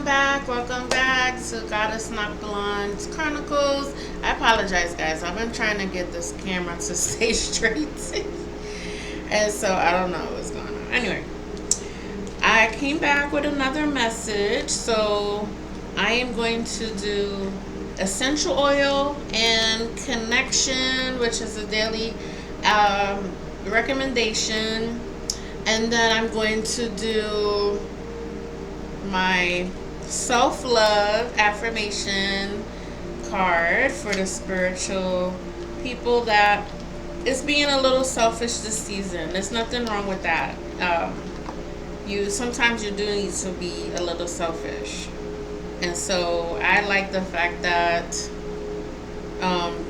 Welcome back to Goddess Nocturne's Chronicles. I apologize, guys. I've been trying to get this camera to stay straight. And so I don't know what's going on. Anyway, I came back with another message. So I am going to do essential oil and connection, which is a daily recommendation. And then I'm going to do my self-love affirmation card for the spiritual people that is being a little selfish this season. There's nothing wrong with that. You sometimes you do need to be a little selfish, and so I like the fact that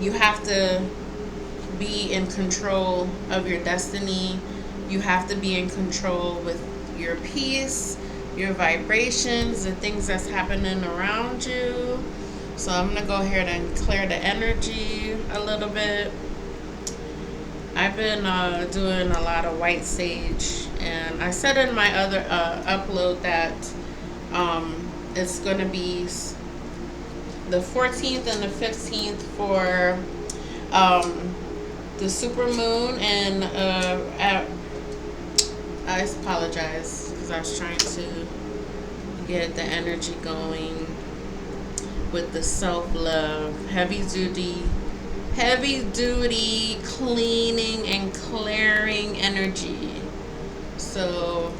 you have to be in control of your destiny. You have to be in control with your peace, your vibrations, the things that's happening around you. So I'm going to go ahead and clear the energy a little bit. I've been doing a lot of white sage, and I said in my other upload that it's going to be the 14th and the 15th for the super moon, and I apologize because I was trying to get the energy going with the self-love, heavy duty cleaning and clearing energy. So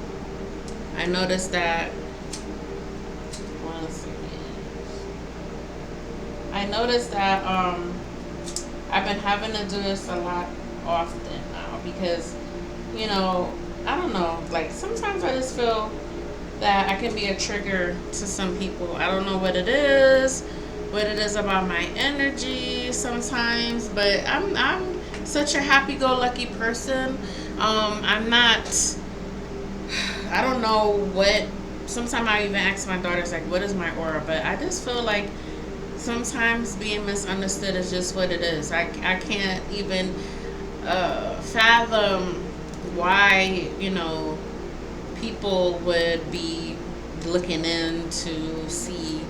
I noticed that I've been having to do this a lot often now because, I don't know, like sometimes I just feel that I can be a trigger to some people. I don't know what it is about my energy sometimes, but I'm such a happy-go-lucky person. I'm not, I don't know what, sometimes I even ask my daughters, like, what is my aura? But I just feel like sometimes being misunderstood is just what it is. I can't even fathom why, people would be looking in to see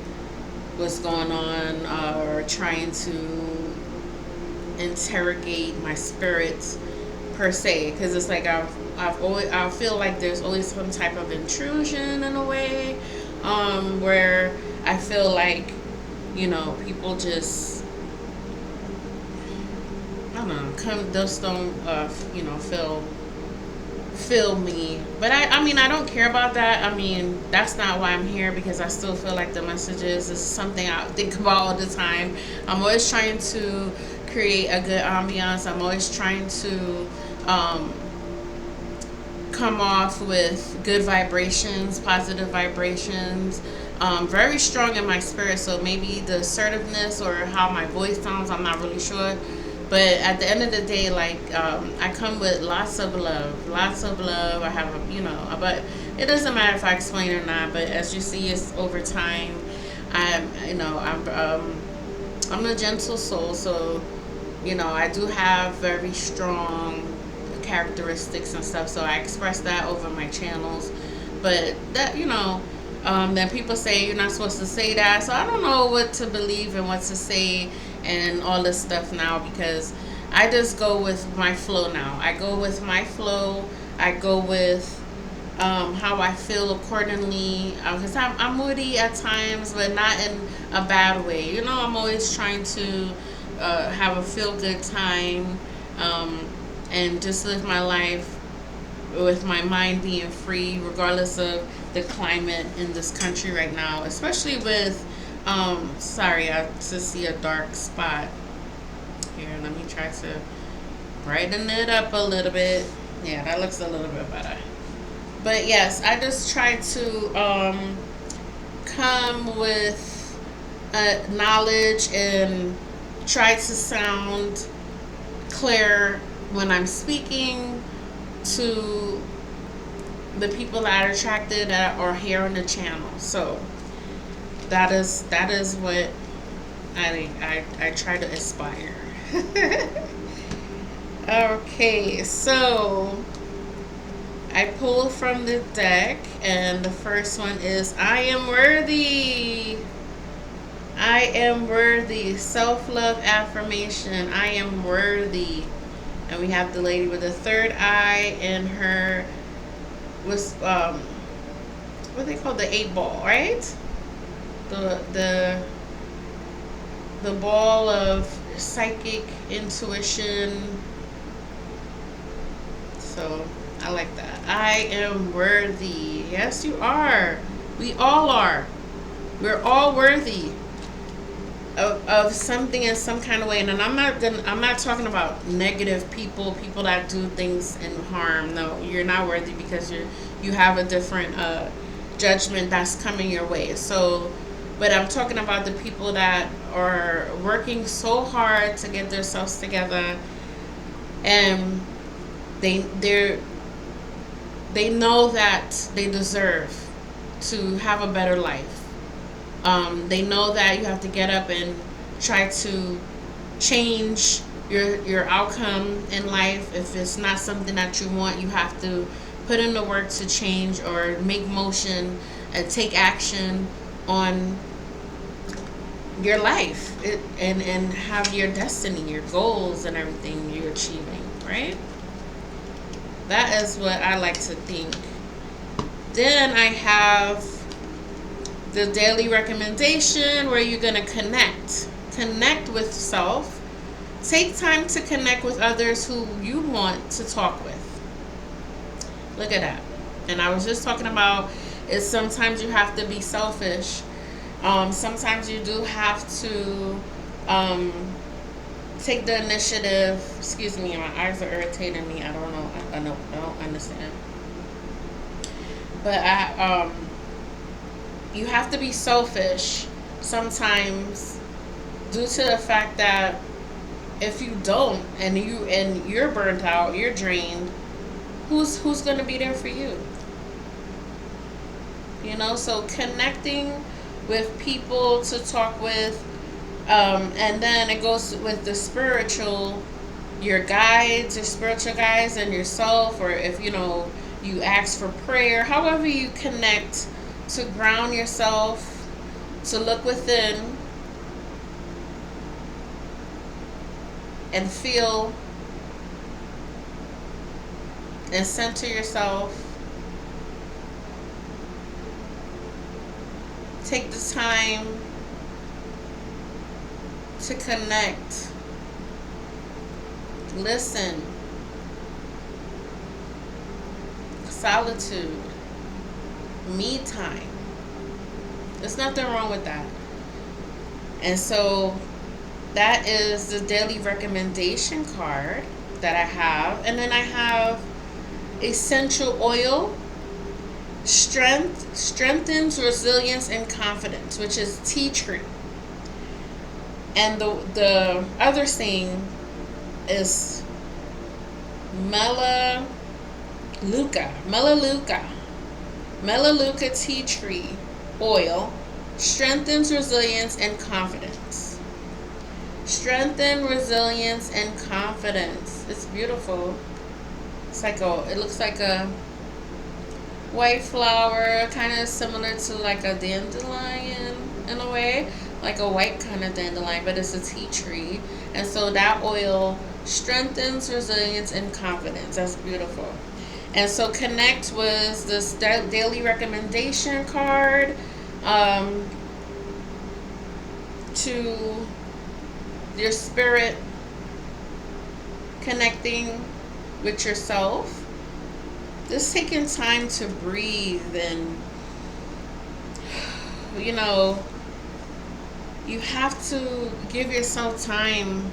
what's going on, or trying to interrogate my spirits per se, because it's like I feel like there's always some type of intrusion in a way, where I feel like people just, I don't know, just don't feel me. But I mean, I don't care about that. I mean, that's not why I'm here, because I still feel like the messages is something I think about all the time. I'm always trying to create a good ambiance. I'm always trying to come off with good vibrations, positive vibrations. Very strong in my spirit, so maybe the assertiveness or how my voice sounds, I'm not really sure. But at the end of the day, like, I come with lots of love. I have but it doesn't matter if I explain or not. But as you see, it's over time. I'm a gentle soul, so I do have very strong characteristics and stuff. So I express that over my channels. But that then people say you're not supposed to say that. So I don't know what to believe and what to say and all this stuff now, because I just go with my flow now. I go with my flow. I go with how I feel accordingly. Because I'm moody at times, but not in a bad way. I'm always trying to have a feel-good time, and just live my life with my mind being free, regardless of the climate in this country right now, especially with sorry, I just see a dark spot here. Let me try to brighten it up a little bit. Yeah, that looks a little bit better. But yes, I just try to come with knowledge and try to sound clear when I'm speaking to the people that are attracted or here on the channel. So that is what I try to aspire. Okay, so I pulled from the deck, and the first one is I am worthy. I am worthy. Self love affirmation. I am worthy. And we have the lady with the third eye, and her was what they call the eight ball, right? The the the ball of psychic intuition. So I like that. I am worthy. Yes, you are. We all are. We're all worthy of something in some kind of way. And I'm not talking about negative people, people that do things in harm. No, you're not worthy because you have a different judgment that's coming your way. So, but I'm talking about the people that are working so hard to get themselves together, and they they're they know that they deserve to have a better life. They know that you have to get up and try to change your outcome in life. If it's not something that you want, you have to put in the work to change or make motion and take action on your life, and have your destiny, your goals, and everything you're achieving, right? That is what I like to think. Then I have the daily recommendation where you're going to connect with self. Take time to connect with others who you want to talk with. Look at that. And I was just talking about is sometimes you have to be selfish. Sometimes you do have to um, take the initiative. Excuse me, my eyes are irritating me. I don't know. I don't understand. But you have to be selfish sometimes, due to the fact that if you don't, and you're burnt out, you're drained, who's going to be there for you? So connecting with people to talk with, and then it goes with the spiritual, your guides, your spiritual guides, and yourself, or if you ask for prayer, however you connect to ground yourself, to look within and feel and center yourself. Take the time to connect, listen, solitude, me time. There's nothing wrong with that. And so that is the daily recommendation card that I have. And then I have essential oil, strengthens resilience and confidence, which is tea tree. And the other thing is Melaleuca tea tree oil, strengthens resilience and confidence. Strengthen resilience and confidence. It's beautiful. It looks like a white flower, kind of similar to like a dandelion in a way, like a white kind of dandelion, but it's a tea tree. And so that oil strengthens resilience and confidence. That's beautiful. And so connect with this daily recommendation card, to your spirit, connecting with yourself. Just taking time to breathe, and you have to give yourself time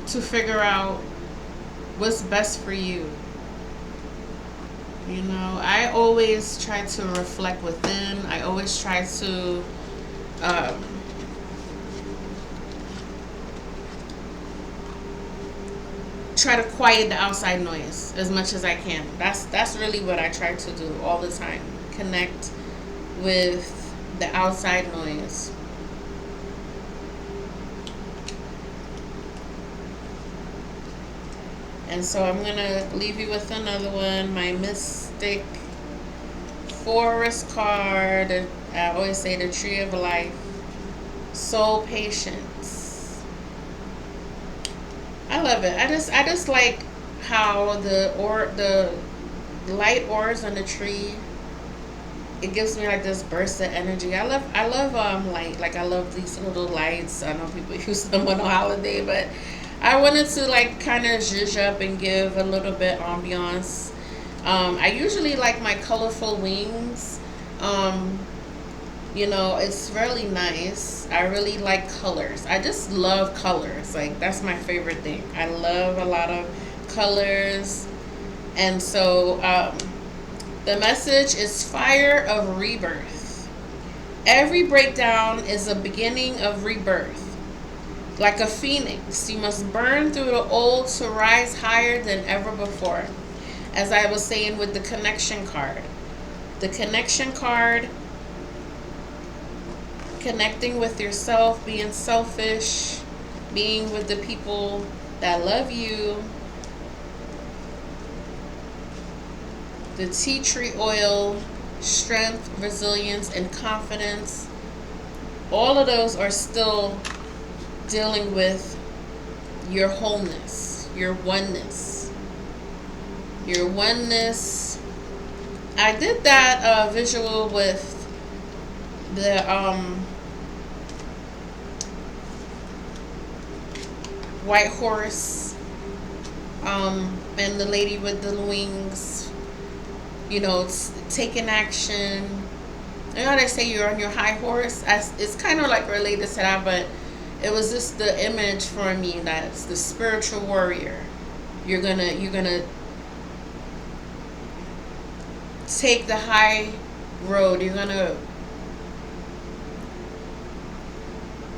to figure out what's best for you. I always try to reflect within. I always try to quiet the outside noise as much as I can. That's really what I try to do all the time. Connect with the outside noise. And so I'm going to leave you with another one, my Mystic Forest card. I always say the Tree of Life. Soul Patience. I love it. I just like how the light orbs on the tree, it gives me like this burst of energy. I love light. Like I love these little lights. I know people use them on a holiday, but I wanted to like kind of zhuzh up and give a little bit ambiance. I usually like my colorful wings. Um, it's really nice. I really like colors. I just love colors. Like that's my favorite thing. I love a lot of colors. And so the message is fire of rebirth. Every breakdown is a beginning of rebirth. Like a phoenix, you must burn through the old to rise higher than ever before. As I was saying with the connection card. The connection card, connecting with yourself, being selfish, being with the people that love you. The tea tree oil, strength, resilience, and confidence. All of those are still dealing with your wholeness, your oneness. Your oneness. I did that visual with the white horse and the lady with the wings, taking action. You know how they say you're on your high horse? It's kind of like related to that, but it was just the image for me that's the spiritual warrior. You're gonna take the high road. You're gonna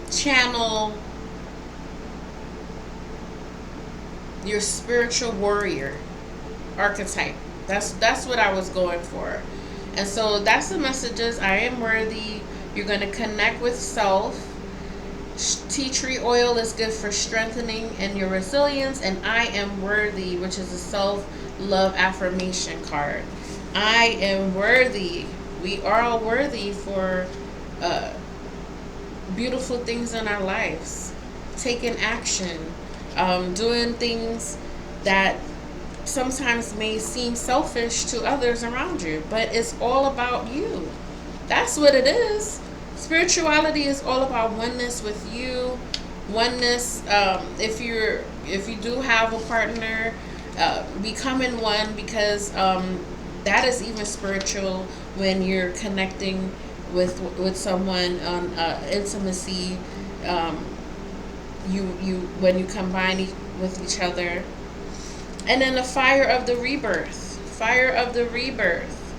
channel your spiritual warrior archetype. That's what I was going for. And so that's the messages. I am worthy. You're going to connect with self. Tea tree oil is good for strengthening and your resilience. And I am worthy, which is a self-love affirmation card. I am worthy. We are all worthy for beautiful things in our lives. Taking action. Doing things that sometimes may seem selfish to others around you, but it's all about you. That's what it is. Spirituality is all about oneness with you. Oneness. If you do have a partner, becoming one, because that is even spiritual when you're connecting with someone on intimacy. You when you combine with each other. And then the fire of the rebirth. Fire of the rebirth.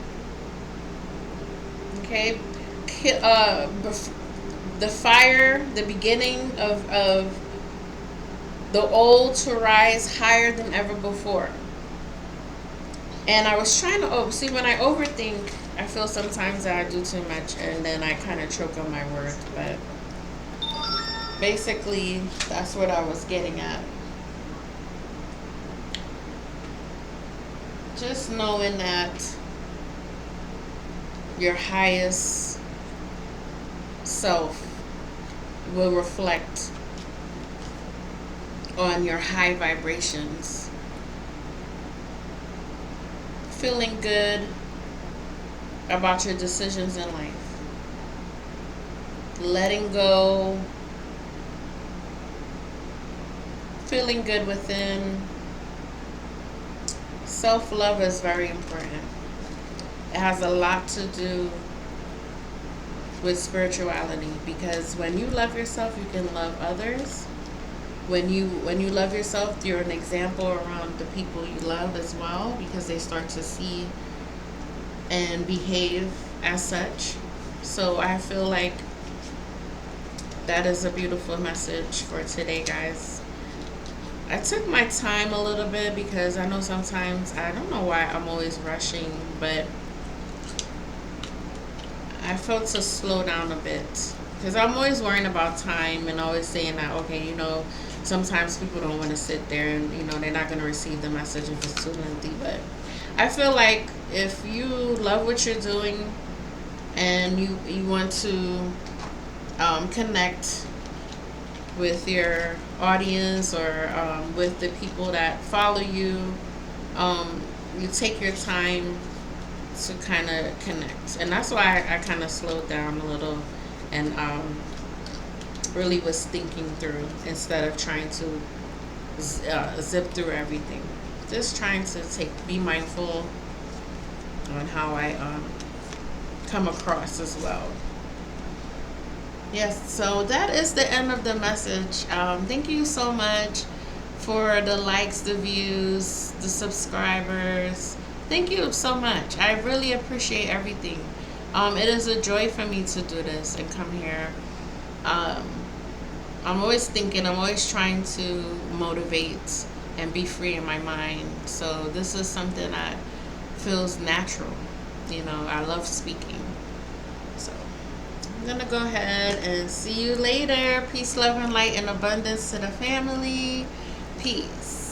Okay? The fire, the beginning of the old to rise higher than ever before. And I was trying to, see, when I overthink, I feel sometimes that I do too much and then I kind of choke on my words. But basically, that's what I was getting at. Just knowing that your highest self will reflect on your high vibrations. Feeling good about your decisions in life. Letting go. Feeling good within. Self-love is very important. It has a lot to do with spirituality, because when you love yourself, you can love others. When you love yourself, you're an example around the people you love as well, because they start to see and behave as such. So I feel like that is a beautiful message for today, guys. I took my time a little bit because I know sometimes, I don't know why I'm always rushing, but I felt to slow down a bit because I'm always worrying about time and always saying that, okay, sometimes people don't want to sit there, and they're not going to receive the message if it's too lengthy. But I feel like if you love what you're doing and you want to connect with your audience, or with the people that follow you, you take your time to kind of connect. And that's why I kind of slowed down a little, and really was thinking through instead of trying to zip through everything. Just trying to be mindful on how I come across as well. Yes, so that is the end of the message. Thank you so much for the likes, the views, the subscribers. Thank you so much. I really appreciate everything. It is a joy for me to do this and come here. Um, I'm always thinking, I'm always trying to motivate and be free in my mind. So this is something that feels natural. I love speaking. So I'm going to go ahead and see you later. Peace, love, and light and abundance to the family. Peace.